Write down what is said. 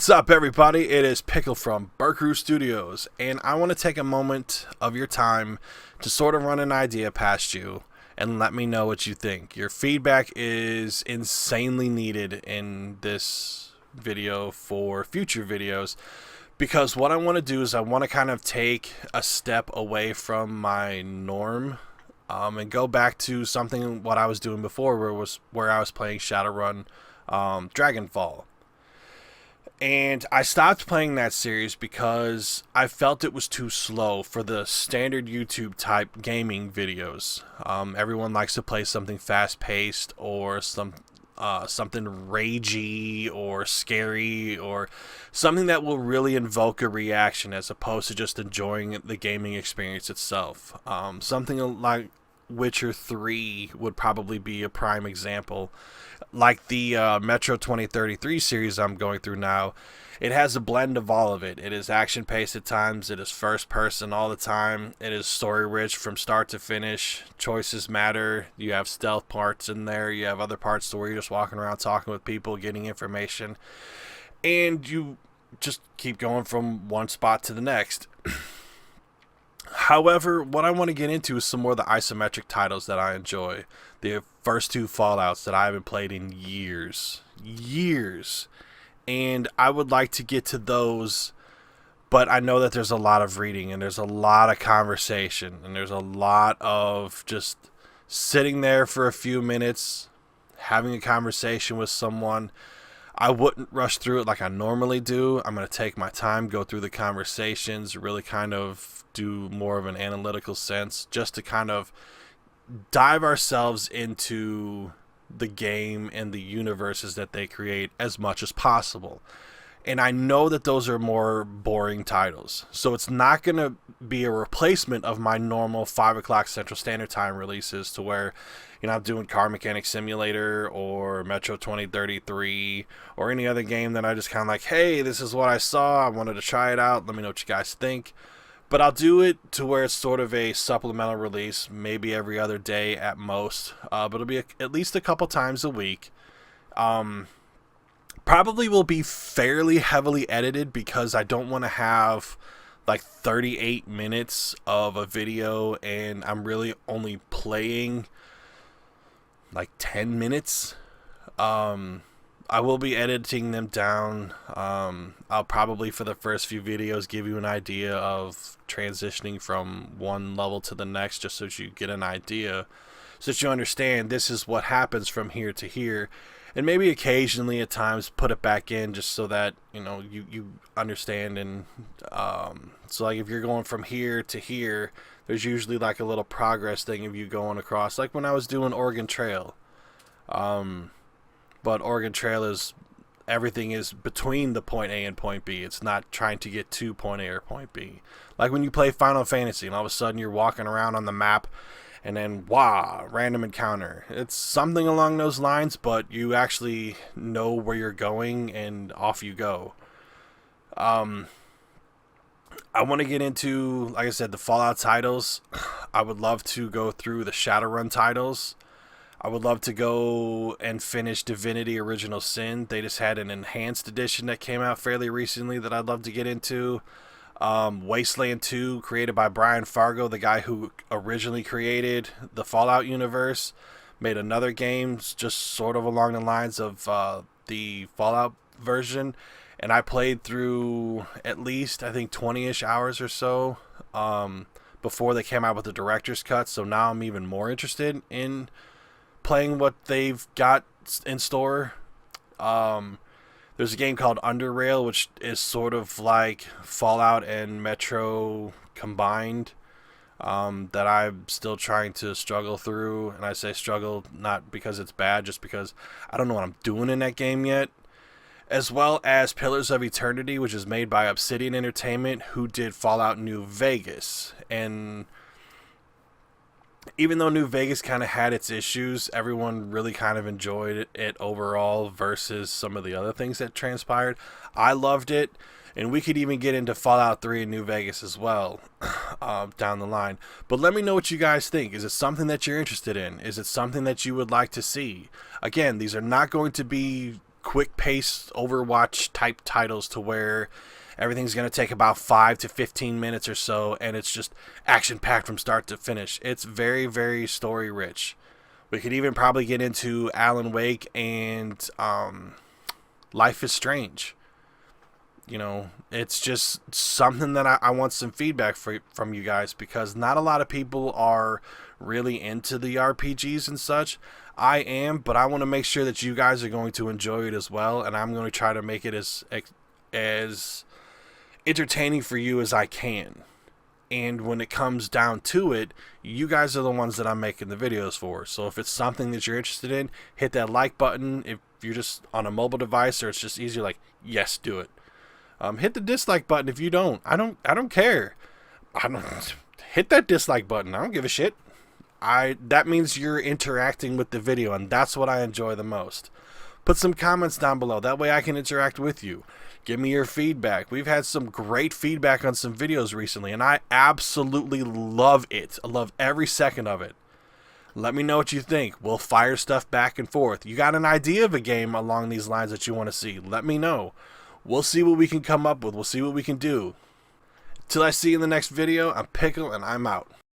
What's up, everybody? It is Pickle from Burkroot Studios, and I want to take a moment of your time to sort of run an idea past you and let me know what you think. Your feedback is insanely needed in this video for future videos, because what I want to do is I want to kind of take a step away from my norm and go back to something what I was doing before, where I was playing Shadowrun Dragonfall. And I stopped playing that series because I felt it was too slow for the standard YouTube type gaming videos. Everyone likes to play something fast paced or something ragey or scary or something that will really invoke a reaction as opposed to just enjoying the gaming experience itself. Something like Witcher 3 would probably be a prime example. Like the Metro 2033 series I'm going through now, it has a blend of all of it. It is action-paced at times, it is first-person all the time, it is story-rich from start to finish, choices matter, you have stealth parts in there, you have other parts where you're just walking around talking with people, getting information, and you just keep going from one spot to the next. However, what I want to get into is some more of the isometric titles that I enjoy. The first two Fallouts that I haven't played in years. And I would like to get to those, but I know that there's a lot of reading and there's a lot of conversation and there's a lot of just sitting there for a few minutes, having a conversation with someone. I wouldn't rush through it like I normally do. I'm going to take my time, go through the conversations, really kind of do more of an analytical sense, just to kind of dive ourselves into the game and the universes that they create as much as possible. And I know that those are more boring titles, so it's not going to be a replacement of my normal 5 o'clock Central Standard Time releases, to where, you know, I'm doing Car Mechanic Simulator or Metro 2033 or any other game that I just kind of like, hey, this is what I saw, I wanted to try it out, let me know what you guys think. But I'll do it to where it's sort of a supplemental release, maybe every other day at most, but it'll be at least a couple times a week. Probably will be fairly heavily edited, because I don't want to have like 38 minutes of a video and I'm really only playing like 10 minutes. I will be editing them down. I'll probably, for the first few videos, give you an idea of transitioning from one level to the next, just so that you get an idea, so that you understand this is what happens from here to here. And maybe occasionally at times put it back in, just so that, you know, you understand. And so like if you're going from here to here, there's usually like a little progress thing of you going across, like when I was doing Oregon Trail. But Oregon Trail is, everything is between the point A and point B. It's not trying to get to point A or point B. Like when you play Final Fantasy and all of a sudden you're walking around on the map and then, wow, random encounter. It's something along those lines, but you actually know where you're going and off you go. I want to get into, like I said, the Fallout titles. I would love to go through the Shadowrun titles. I would love to go and finish Divinity Original Sin. They just had an enhanced edition that came out fairly recently that I'd love to get into. Wasteland 2, created by Brian Fargo, the guy who originally created the Fallout universe, made another game just sort of along the lines of the Fallout version. And I played through at least, I think, 20-ish hours or so before they came out with the director's cut. So now I'm even more interested in playing what they've got in store. There's a game called Underrail, which is sort of like Fallout and Metro combined, that I'm still trying to struggle through. And I say struggle not because it's bad, just because I don't know what I'm doing in that game yet. As well as Pillars of Eternity, which is made by Obsidian Entertainment, who did Fallout New Vegas. And even though New Vegas kind of had its issues, everyone really kind of enjoyed it overall versus some of the other things that transpired. I loved it, and we could even get into Fallout 3 in New Vegas as well down the line. But let me know what you guys think. Is it something that you're interested in? Is it something that you would like to see? Again, these are not going to be quick paced Overwatch type titles to where everything's going to take about 5 to 15 minutes or so, and it's just action packed from start to finish. It's very, very story rich. We could even probably get into Alan Wake and Life is Strange. You know, it's just something that I want some feedback from you guys, because not a lot of people are really into the RPGs and such. I am, but I want to make sure that you guys are going to enjoy it as well, and I'm going to try to make it as entertaining for you as I can. And when it comes down to it, you guys are the ones that I'm making the videos for. So if it's something that you're interested in, hit that like button. If you're just on a mobile device or it's just easier, like, yes, do it. Hit the dislike button if you don't. I don't care. Hit that dislike button. I don't give a shit. That means you're interacting with the video, and that's what I enjoy the most. Put some comments down below. That way I can interact with you. Give me your feedback. We've had some great feedback on some videos recently, and I absolutely love it. I love every second of it. Let me know what you think. We'll fire stuff back and forth. You got an idea of a game along these lines that you want to see? Let me know. We'll see what we can come up with. We'll see what we can do. Till I see you in the next video, I'm Pickle, and I'm out.